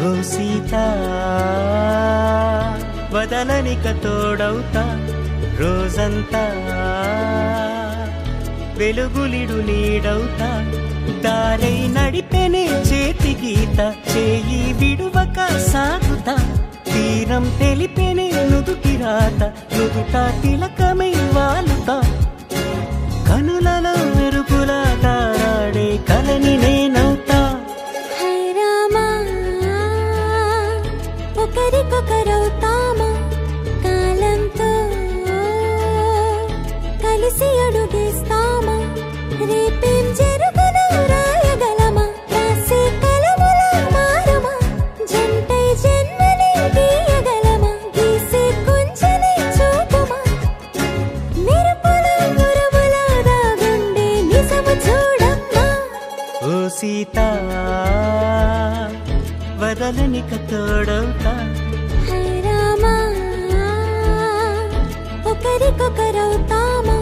ఓ సీత వదలనిక తోడవుతా రోజంతా వెలుగులిడు నీడవుతా దారై నడిపెనే చేతి గీత చేయి విడువక సాగుతా తీరం తెలిపెనే నుదుటి రాత నుదుట తిలకమై వాలుతా కనులలో మెరుపులా తారాడే కలని నేనవుతా ఒకరికొకరవుతామా కలిసి అడుగేస్తామా రేపేం జరుగునో రాయగలమా రాసే కలముల మారమా జంటై జన్మని గీయగలమా గీసే కొంచెని చూపుమా మెరుపుల మురముల దాగుండే నిజము చూడమ్మా ఓ సీత వదలనిక తోడవుతా హై రామా ఒకరికొకరవుతామా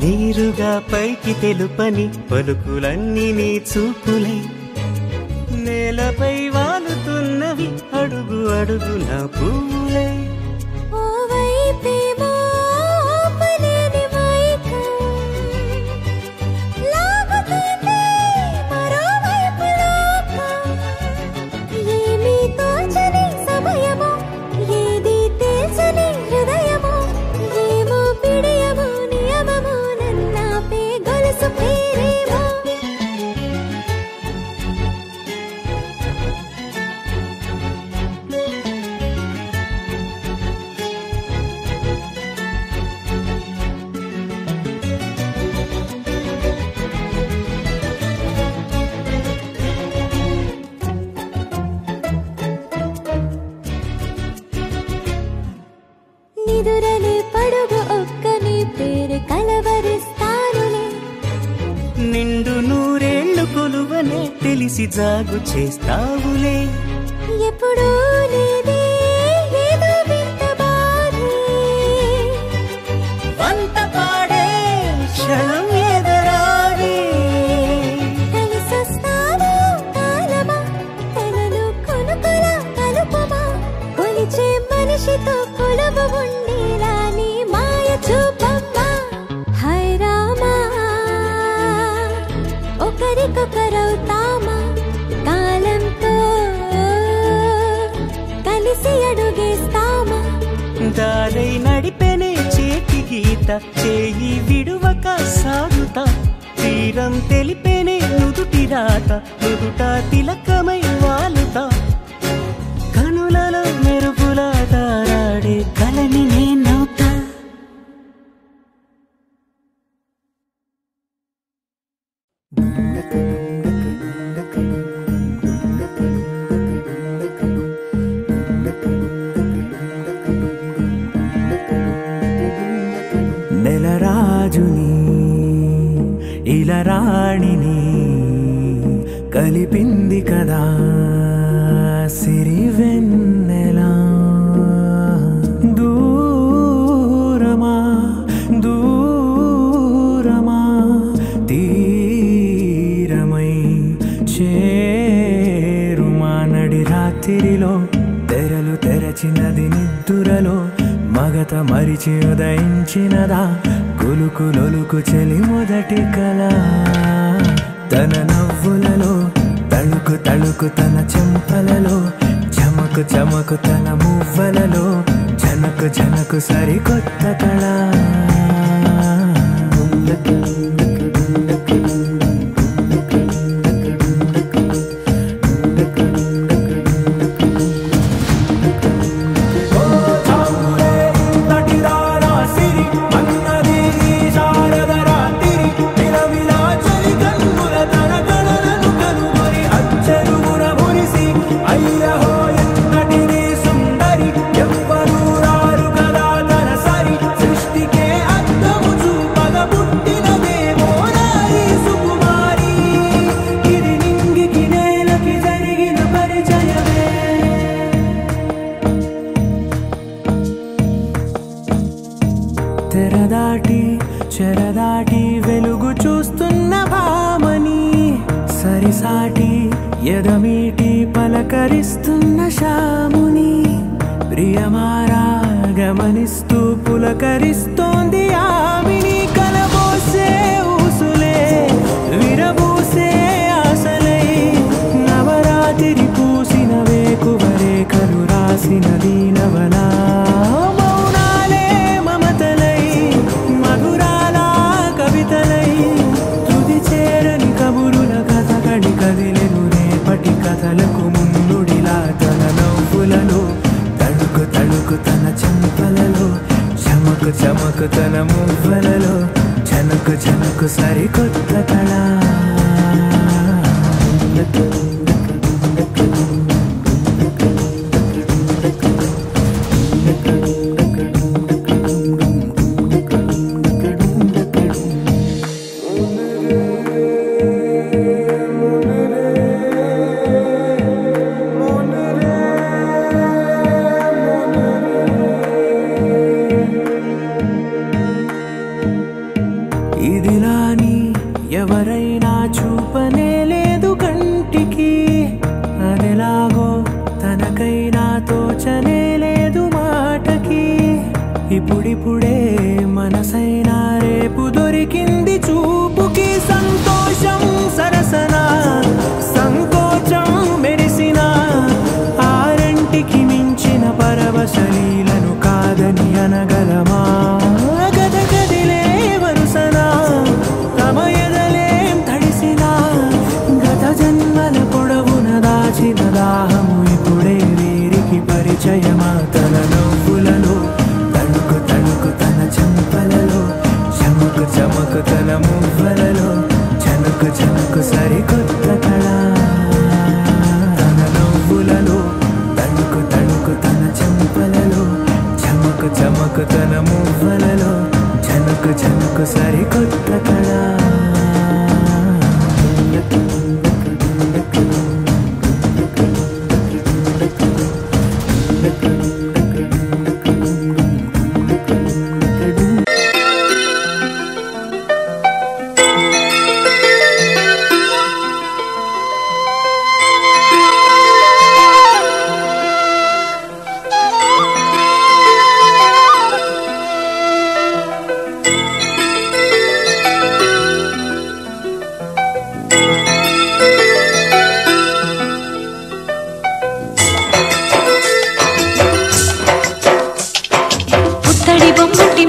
నీరుగా పైకి తెలుపని పలుకులన్నీ నీ చూపులై నేలపై వాలుతున్నవి అడుగు అడుగున పువ్వులై ఓ వైపేమో ఆపలేని మైకం లాగుతుంది మరోవైపు లోకం ఏమీ తోచని సమయమో ఏది తేల్చని హృదయమో ఏమో పిడియమో నియమమో నన్నాపే గొలుసు పేరేమో నిదురలే పడుగు ఒక్కని పేరు కలవరిస్తానులే నిండు నూరేళ్లు కొలువనే తెలిసి జాగు చేస్తావులే ఎప్పుడూ లేదే ఏదో వింత బాధే వంత పాడే క్షణం ఎదరాడే కలిసొస్తావో కాలమా తనను కొనుకొల కలుపమా కొలిచే మనిషితో కొలువు ఉండేలా నీ మాయ చూపమ్మా హై రామా ఒకరికొకరవుతామా కాలంతో కలిసి అడుగేస్తామా దారై నడిపెనే చేతి గీత చేయి విడువక సాగుతా తీరం తెలిపెనే నుదుటి రాత నుదుట తిలకమై వాలుతా కనులలో మెరుగుల తారాడే కలని నేనవుతా నెలరాజుని ఇలరాణిని కలిపింది కదా సిరివెన్నెలా దూరమా దూరమా తీరమై చేరుమా నడి రాత్రిలో తెరలు తెరచినది నిద్దురలో మగత మరిచి ఉదయించినదా కులుకులొలుకు చెలి మొదటి కళ తన నవ్వులలో తళుకు తళుకు తన చెంపలలో చమకు చమకు తన మువ్వలలో జనకు జనకు సరికొత్త కళ చెరదాటి వెలుగు చూస్తున్న భామని సరిసాటి ఎదమీటి పలకరిస్తున్న శాముని ప్రియమారా గమనిస్తూ పులకరిస్తోంది ఆమిని కలబోసే ఊసులే విరబూసే ఆశలై నవరాత్రి పూసిన వేకువరేఖలు రాసిన దీనవలా మౌనాలే మమతలై మధురాల కవితలై తుది చేరని కబురుల కథకడి కదిలెను రేపటి కథలకు ముందుడిలా తన నవ్వులలో తడుకు తడుకు తన చెంపలలో చమకు చమకు తన మువ్వలలో చనకు చనకు సరికొత్త కళ ఇదిలాని ఎవరైనా చూపనే లేదు కంటికి అదెలాగో తనకైనా తోచనే లేదు మాటకి ఇప్పుడిప్పుడే మనసైనా రేపు దొరికింది చూపుకి సంతోషం సరసన సంకోచం మెరిసిన ఆరంటికి మించిన పరవశలీలను కాదని అనగలమా గద గదిలే వరుసన తమ ఎదలేం తడిసిన గత జన్మల పొడవున దాచిన దాహము ఇప్పుడే వీరికి పరిచయమా తన నవ్వులలో తణుకు తణుకు తన చెంపలలో చమకు చమకు తన మువ్వలలో చనుకు చనుకు సరికొత్త కళ తన నవ్వులలో తణుకు తణుకు తన చెంపలలో చమకు చమకు తన మువ్వలలో చనుకు చనుకు సరికొత్త కళ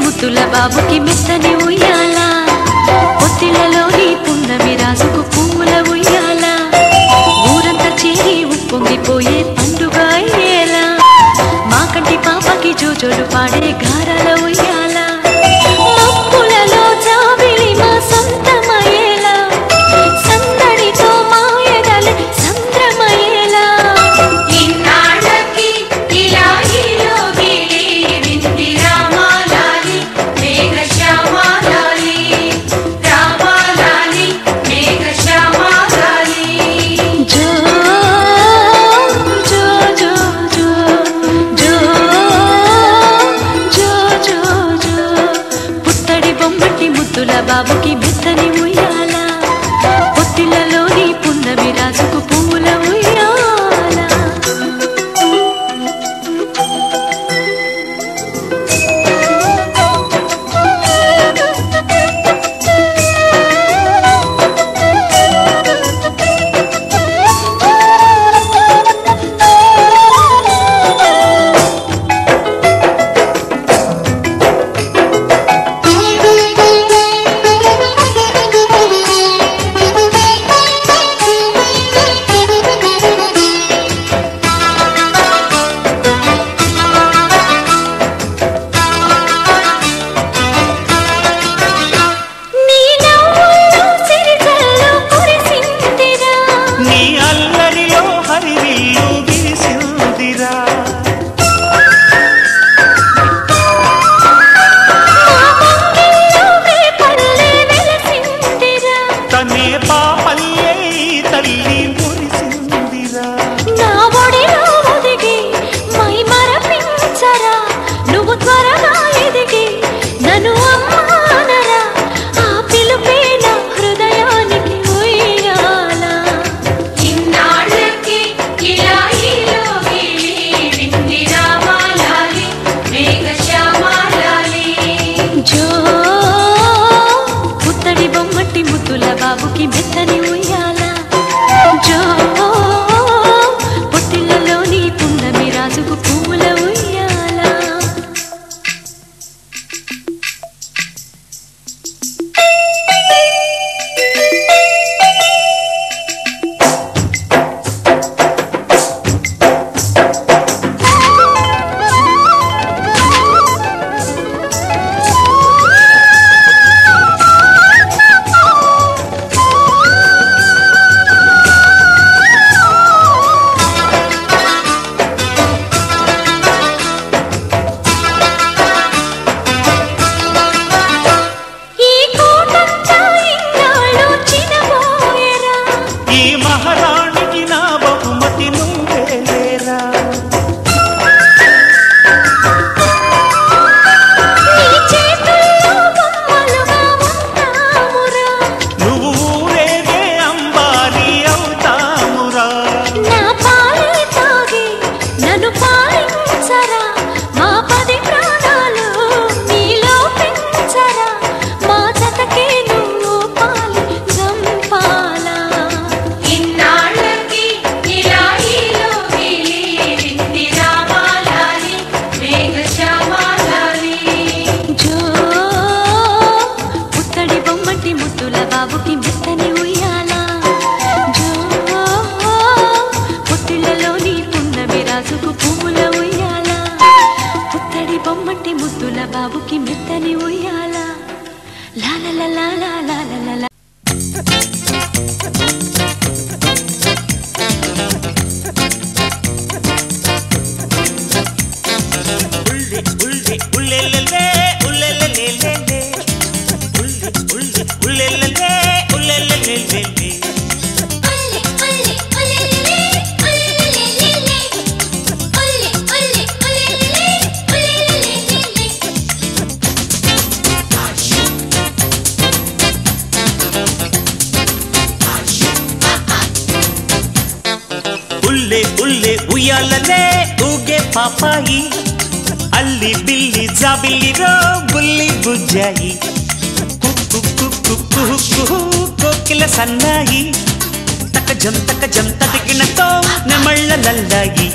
ముద్దుల బాబుకి మెత్తని ఉయ్యాల పొత్తిళ్ళలోని పున్నమి రాజుకు పువ్వుల ఉయ్యాల ఊరంతా చేరి ఉప్పొంగిపోయే పండుగ అయ్యేలా మా కంటి పాపకి జోజోలు పాడే గారాల ఉయ్యాల మప్పులలో జాబిలి మా సొంతమయ్యేలా సందడితో మా ఎదలే సంద్రమయ్యేలా ఇన్నాళ్ళకి ఇలా బాబుకి మెత్తని ఉయ్యాల పొత్తిళ్ళలోని పున్నమి రాజుకు పువ్వుల ఉయ్యాల మెత్తని ఉయ్యాల లా లా లా లా లా లా లా లా. ఉల్లే ఉల్లే ఉయ్యాలలే ఊగే పాపాయి అల్లి బిల్లి జాబిల్లిరో బుల్లి బుజ్జాయి కుక్కు కుక్కు కుహు కోకిల సన్నాయి తకజం తదిగినతో నెమళ్ళ లల్లాయి.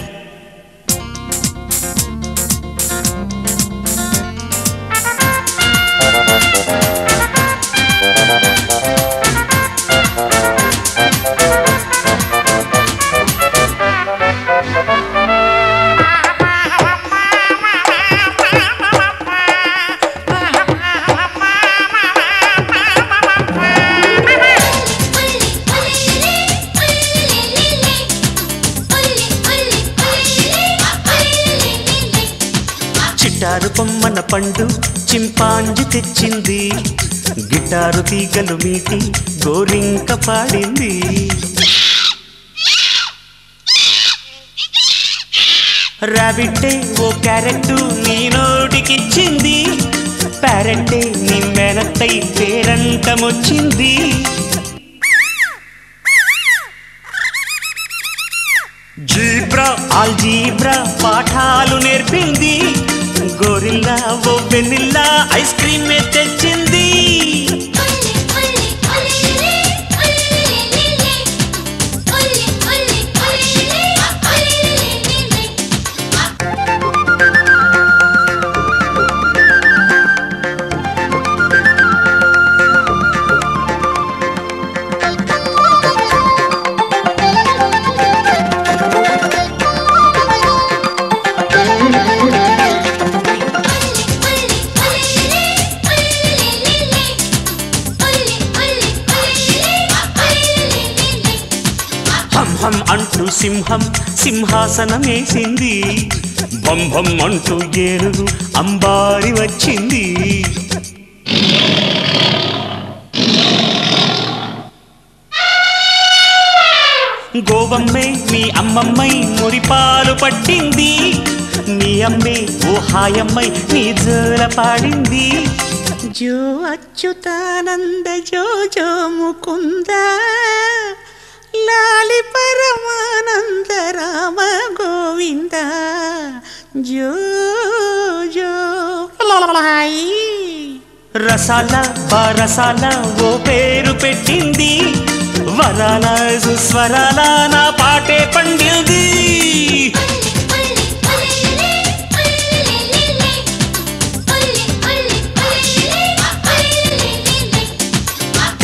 చిటారు కొమ్మన పండు చింపాంజి తెచ్చింది గిటారు తీగలు మీటి గోరింక పాడింది. రాబిట్టే ఓ క్యారెట్ నీ నోటికిచ్చింది ప్యారెట్టే నీ మేనత్తై పేరంటమొచ్చింది. జీబ్రా ఆల్జీబ్రా పాఠాలు నేర్పింది గోరిల్లా ఓ వెనిల్లా ఐస్ క్రీమ్ తెచ్చింది. హం అంటూ సింహం సింహాసనమేసింది బంభం అంటూ ఏనుగు అంబారి వచ్చింది. గోవమ్మే మీ అమ్మమ్మై మురిపాలు పట్టింది నీ అమ్మే ఓ హాయమ్మై నీ జోల పాడింది. జో అచ్యుతానంద జో జో ముకుంద లాలి పరమానంద రామ గోవింద జో జో రసాల బారసాల ఓ పేరు పెట్టింది వరాల సుస్వరాల నా పాటే పండింది.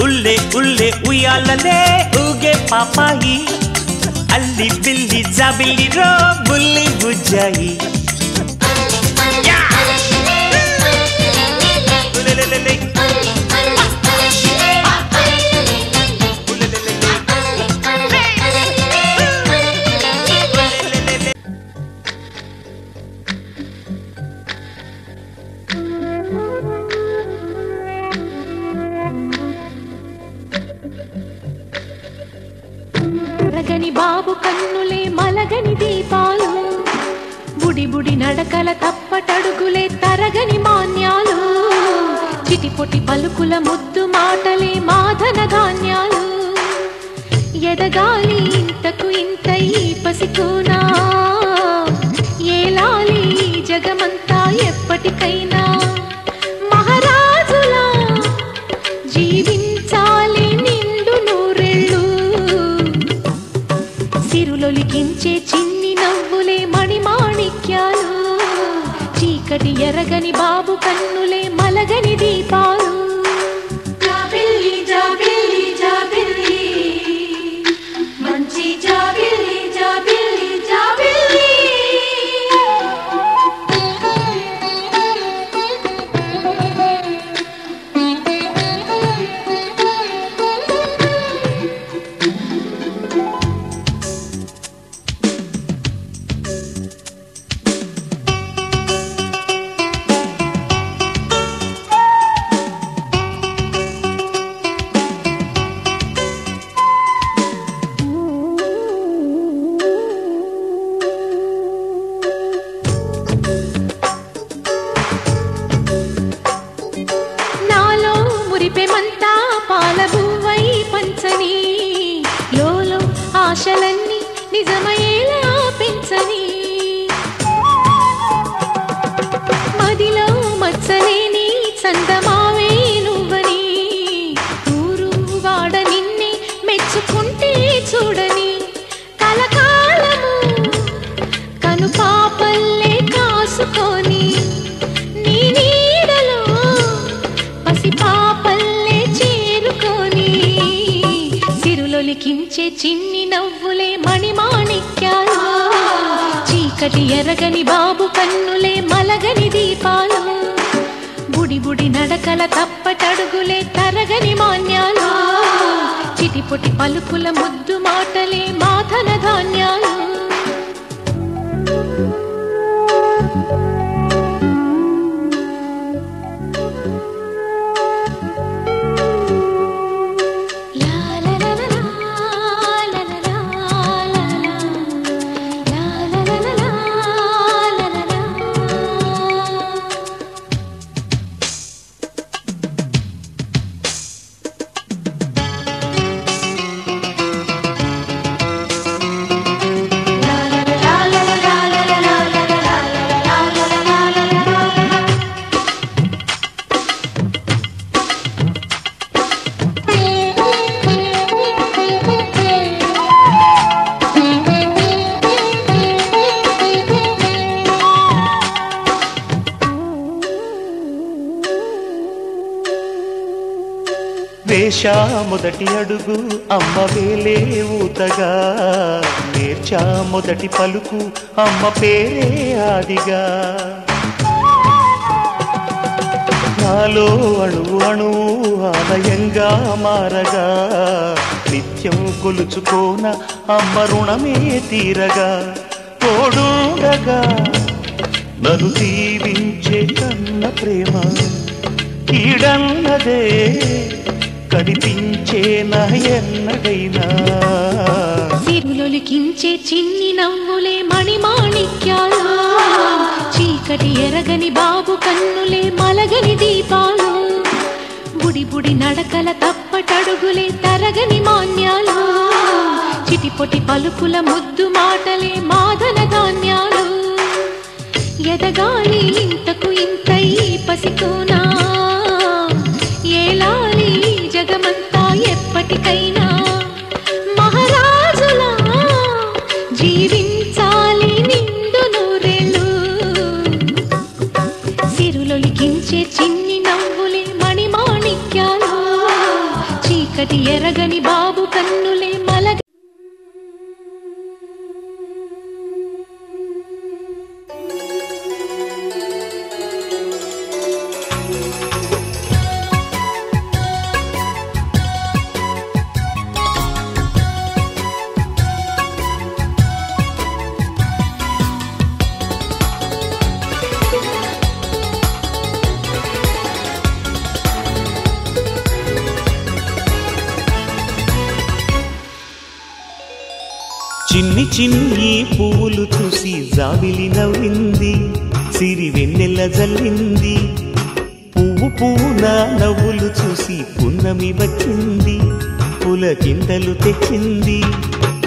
ఉల్లే ఉల్లే ఉయ్యాలలే ఊగే పాపాయి అల్లి బిల్లి జాబిల్లిరో బుల్లి బుజ్జాయి. మలగని బాబు కన్నులే మలగని దీపాలు బుడి బుడి నడకల తప్పటడుగులే తరగని మాన్యాలు చిటిపొటి పలుకుల ముద్దు మాటలే మాధన ధాన్యాలు ఎదగాలి ఇంతకు ఇంత ఈ పసికోనా ఏలాలి జగమంతా ఎప్పటికైనా మహారాజులా జీవించాలి నిండు నూరెళ్ళు సిరులొలికించే చిన్ని నవ్వులే మణిమాణిక్యాలు చీకటి ఎరగని బాబు కన్నులే మలగని దీపాలు. జాబిల్లి జాబిల్లి జాబిల్లి మంచి జాబిల్లి జాబిల్లి జాబిల్లి సందమావే నువ్వని ఊరు వాడ నిన్నే మెచ్చుకుంటే చూడని కలకాలము కను పాపల్లే కాసుకొని నీ నీడలో పసి పాపల్లే చేరుకొని సిరులొలికించే చిన్ని నవ్వులే మణిమాణిక్యాలు చీకటి ఎరగని బాబు కన్నులే మలగని దీపాలు బుడి బుడి నడకల తప్పటడుగులే తరగని మాన్యాలు చిటిపొటి పలుకుల ముద్దు మాటలే మాధన ధాన్యాలు వేశా మొదటి అడుగు అమ్మ వేలే ఊతగా నేర్చా మొదటి పలుకు అమ్మ పేరే ఆదిగా నాలో అణువు అణువు ఆలయంగా మారగా నిత్యం కొలుచుకోన అమ్మ రుణమే తీరగా తోడుండగా నన్ను దీవించే కన్న ప్రేమ కీడన్నదే కనిపించే నా ఎన్నడైనా సిరులొలికించే చిన్ని నవ్వులే మణిమాణిక్యాలు చీకటి ఎరగని బాబు కన్నులే మలగని దీపాలు బుడి బుడి నడకల తప్పటడుగులే తరగని మాన్యాలు చిటిపొటి పలుకుల ముద్దు మాటలే మాధన ధాన్యాలు ఎదగాలి ఇంతకు ఇంతై పసికోనా ఏలాలి జగమంతా ఎప్పటికైనా మహారాజులా జీవించాలి నిండు నూరేళ్ళు సిరులొలికించే చిన్ని నవ్వులే మణిమాణిక్యాలు చీకటి ఎరగని బాబు కన్నులే మలగ చిన్ని చిన్ని పువ్వులు చూసి జాబిలి నవ్వింది సిరి వెన్నెల జల్లింది పువ్వు పువ్వున నవ్వులు చూసి పున్నమి వచ్చింది పులకింతలు తెచ్చింది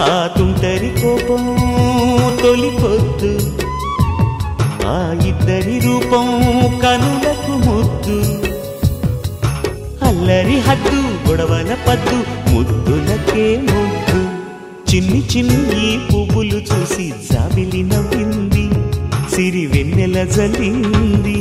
ఆ తుంటరి కోపం తొలిపొద్దు ఆ ఇద్దరి రూపం కనులకు ముద్దు అల్లరి హద్దు గొడవల పద్దు ముద్దులకే ముద్దు చిన్ని చిన్ని పువ్వులు చూసి జాబిలి నవ్వింది సిరి వెన్నెల జల్లింది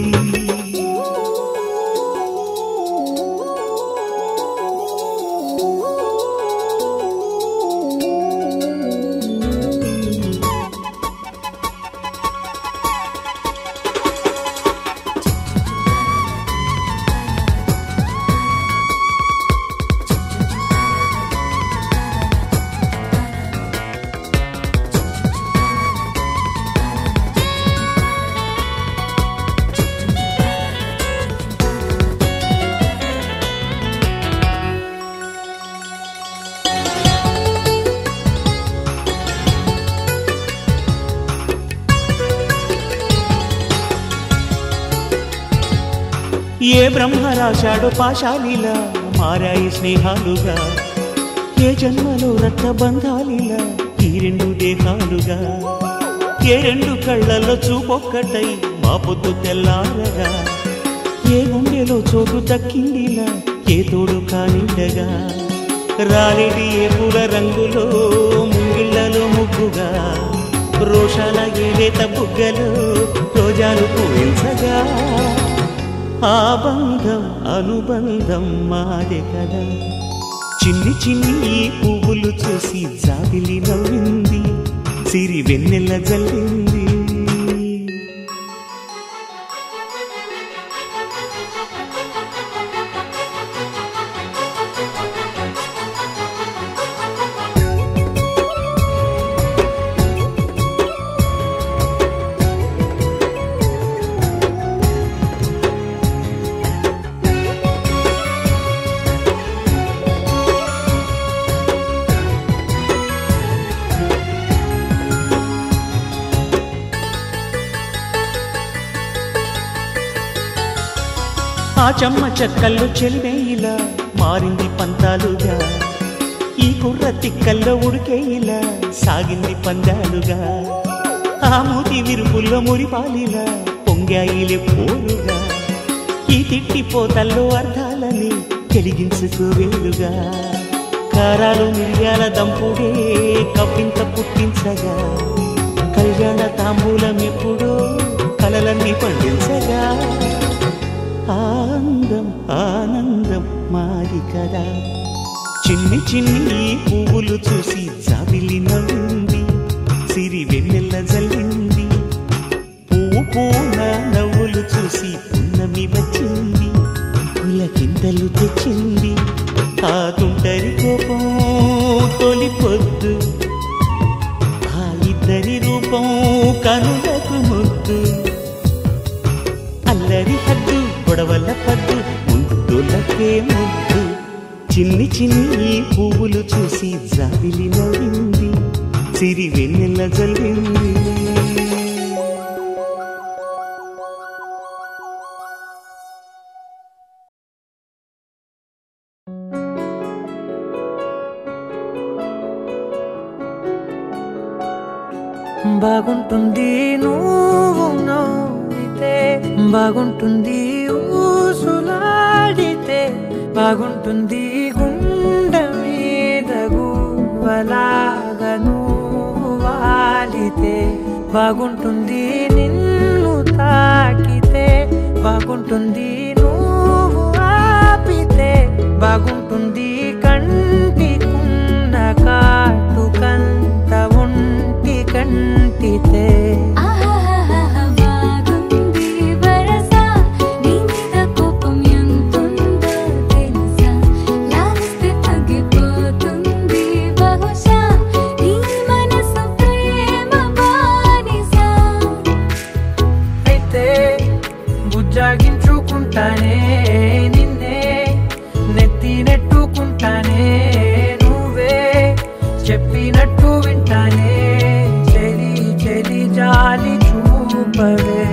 ఏ బ్రహ్మ రాశాడో పాశాలిలా మారాయి స్నేహాలుగా ఏ జన్మలో రక్త బంధాలిలా ఈ రెండు దేహాలుగా ఏ రెండు కళ్ళల్లో చూపొక్కటై మా పొద్దు తెల్లారగా ఏ గుండెలో చోటు దక్కిందిలా ఏ తోడు కానిండగా రాలేటి ఏ పూల రంగులో ముంగిళ్లలో ముగ్గుగా రోషాల ఏలేత బుగ్గలో రోజాలు పూయించగా ఆ బంధం అనుబంధం మాదే కదా చిన్ని చిన్ని ఈ పువ్వులు చూసి జాబిలి నవ్వింది సిరి వెన్నెల జల్లింది ఆ చెమ్మ చెక్కల్లో చెలిమేయిలా మారింది పంతాలుగా ఈ కుర్ర తిక్కల్లో ఉడికేయిలా సాగింది పందాలుగా ఆ మూతి విరుపుల్లో మురిపాలిలా పొంగాయిలే పోలుగా ఈ తిట్టిపోతల్లో అర్థాలని కలిగించుకోవేలుగా కారాలు మిరియాల దంపుడే కవ్వింత పుట్టించగా కళ్యాణ తాంబూలం ఎప్పుడో కలలన్నీ పండించగా ఆనందం ఆనందం మాది కదా చిన్ని చిన్ని పువ్వులు చూసి జాబిలి నవ్వింది సిరి వెన్నెల జల్లింది పువ్వు పూన నవ్వులు చూసి పున్నమి వచ్చింది పులకింతలు తెచ్చింది ఆ తుంటరి కోపం తొలి పొద్దు ఆ ఇద్దరి రూపం కనులకు ముద్దు అల్లరి హద్దు గొడవల పద్దు ముద్దులకే ముద్దు చిన్ని చిన్ని పువ్వులు చూసి జాబిలి నవ్వింది సిరి వెన్నెల జల్లింది బాగుంటుంది నువ్వు నవ్వితే బాగుంటుంది ఊసులాడితే బాగుంటుంది గుండె మీద గువ్వలాగా నువ్వు వాలితే బాగుంటుంది నిన్ను తాకితే బాగుంటుంది నువ్వు ఆపితే బాగుంటుంది కంటికున్న కాటుకంత ఒంటి కంటితే జాగించుకుంటానే నిన్నే నెత్తి నెట్టుకుంటానే నువ్వే చెప్పినట్టు వింటానే చెలి చెలి జాలి చూపవే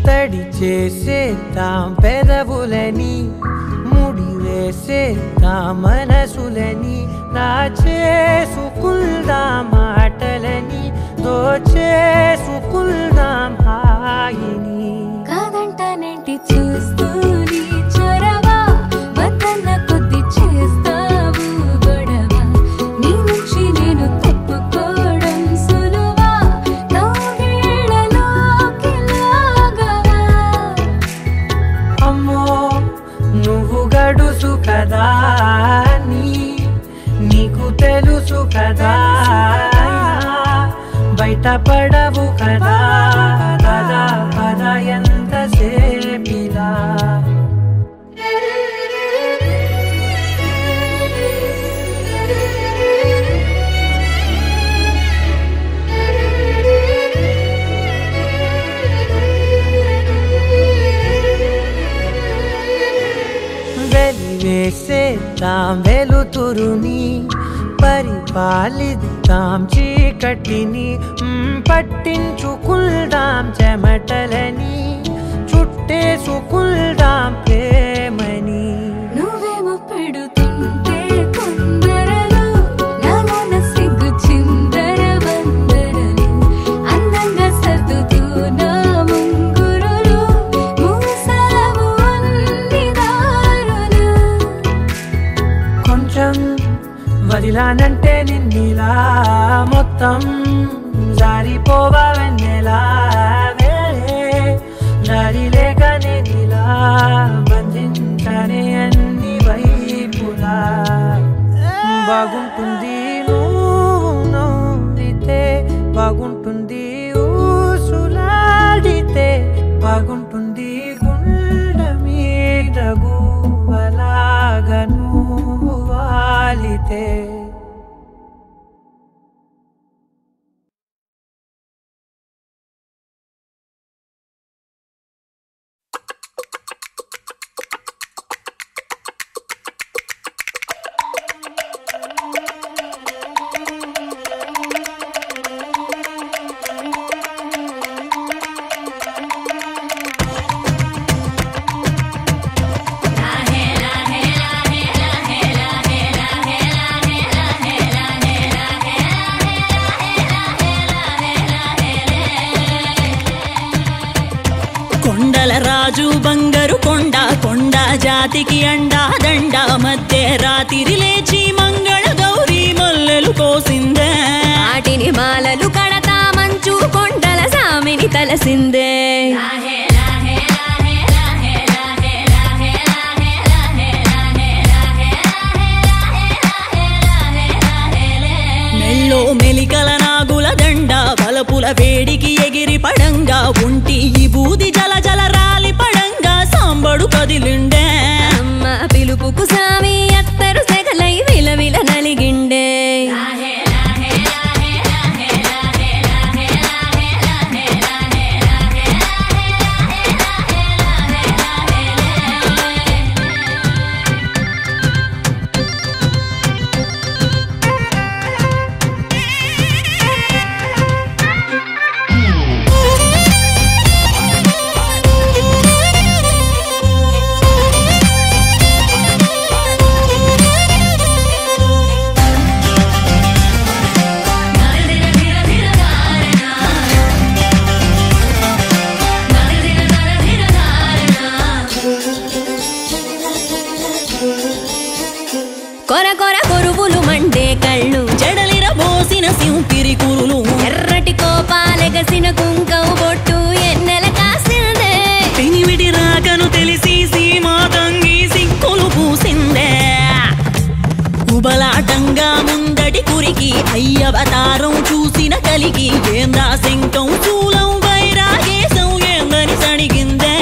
తడి చేసేద్దాం పెదవులని ముడి వేసేద్దాం మనసులని దాచేసుకుందాం మాటలని దోచేసుకుందాం హాయిని కాదంటానేంటి చూస్తూని చొరవా వద్దన్న కొద్ది చేస్తావు గొడవ నీ నుంచి నేను తప్పుకోవడం సులువా నవ్వేళ్ళలోకి లాగవా అమ్మో నువ్వు గడుసు కదా నీకు తెలుసు కదా బయట పడవు కదా పద పద ఎంతసేపిలా వెలివేసేద్దాం వెలుతురుని పరిపాలిద్దాం చీకటిని పట్టించుకుందాం చెమటలని చేసుకుందాం ప్రేమని. నువ్వేమో పెడుతుంటే కొందరలు నాలోన సిగ్గు చిందర వందరలు అందంగా సర్దుతూ నా ముంగురులు మూసావు అన్ని దారులు. కొంచెం వదిలానంటే నిన్నిలా మొత్తం జారిపోవా వెన్నెలా దారి లేక నేనిలా బంధించనే అన్ని వైపులా. బాగుంటుంది నువ్వు నవ్వితే, బాగుంటుంది ఊసులాడితే, బాగుంటుంది గుండె మీద గువ్వలాగా నువ్వు వాలితే. కొండల రాజు బంగారు కొండ, కొండ జాతికి అండా దండ, మధ్య రాత్రి లేచి మంగళ గౌరీ మల్లెలు కోసిందే. వాటిని మాలలు కడతా మంచు కొండల సామిని తలసిందే. మెల్లో మెలికల నాగుల దండ, బలపుల వేడికి ఎగిరి పడంగా, ఉంటి ఈ బూది జల జల రాలి పడంగా సాంబడు కదిలిండే. అమ్మ పిలుపుకు సామి అత్తరు సెగలై విలవిల నలిగిండే. కొర కొర కొరువులు మండే కళ్ళు, జడలిర బోసిన సింపిరి కురులు, ఎర్రటి కోపాలెగసిన కుంకం బొట్టు ఎన్నెల కాసిందే. పెనివిడి రాకను తెలిసి సీమా తంగి సిక్కులు పూసిందే. ఉబలాటంగా ముందటి కురికి అయ్యవతారం చూసిన కలిగి, ఏందా శంకం శూలం వైరాగేశం ఏందని సడిగిందే.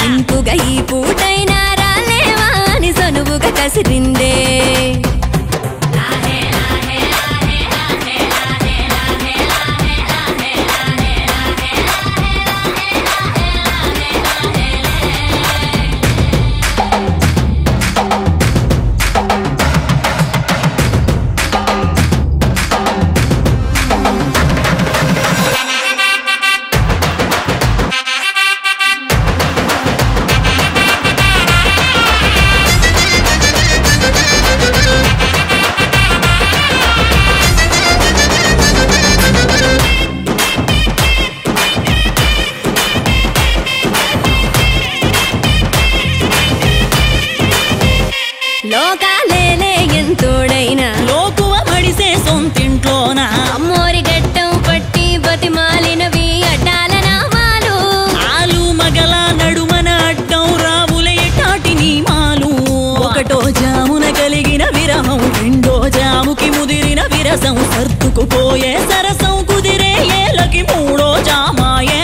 ఇంపుగా ఈ పూటైనా రాలేవా అని సనువుగా కసిరిందే. లోకాలేలే ఎంతోడైనా లోకువ మడిసే సొంతింట్లోన, అమ్మోరి గట్టం పట్టి బతిమాలినవి అడ్డాల నామాలు. ఆలు మగల నడుమన అడ్డం రావులే టాటి నీమాలు. ఒకటో జామున కలిగిన విరహం, రెండో జాముకి ముదిరిన విరసం, సర్దుకుపోయే సరసం కుదిరే ఏలకి మూడో జామాయే.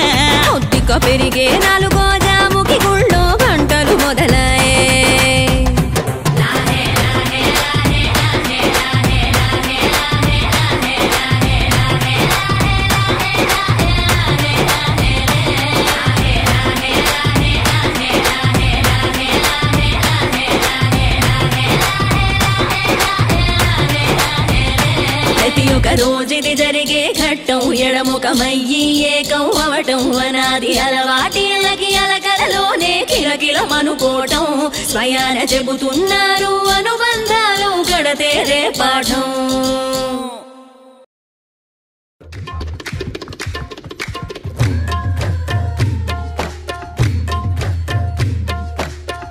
ఒత్తిక పెరిగే నాలుగో జాముకి గుళ్ళో గంటలు మొదలయ్యే. రోజుది జరిగే ఘట్టం, ఎడముఖమయ్యి ఏకం అవటం, అనాది అలవాటిళ్ళకి అలకలలోనే కిర అఖిలమనుకోవటం స్వయాన చెబుతున్నారు అనుబంధాలు గడతేరే పాఠం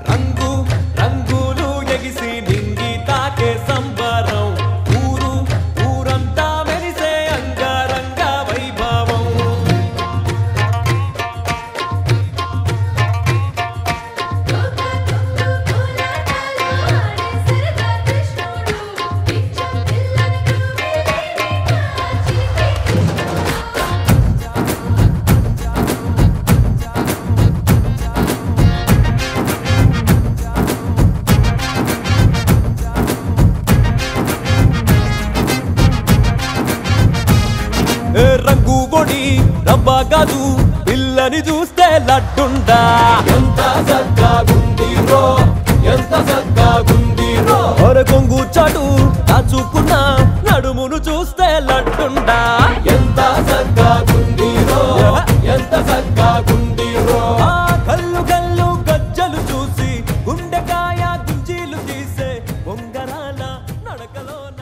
రంగు రంగులు ఎగిసి నింగి తాకే సంబరం ఊరు ఊరంతా మెరిసే అంగరంగ వైభవం రంగు పొడి రవ్వ కాదు పిల్లని చూస్తే లడ్డుండా ఎంత సగ్గాగుందిరో ఎంత సగ్గాగుందిరో కొంగు చాటు దాచుకున్న నడుమును చూస్తే లడ్డుండా ఎంత సగ్గాగుందిరో ఎంత సగ్గాగుందిరో కల్లు కల్లు గజ్జలు చూసి గుండెకాయ గుంజీలు తీసే బొంగరాల నడకలోన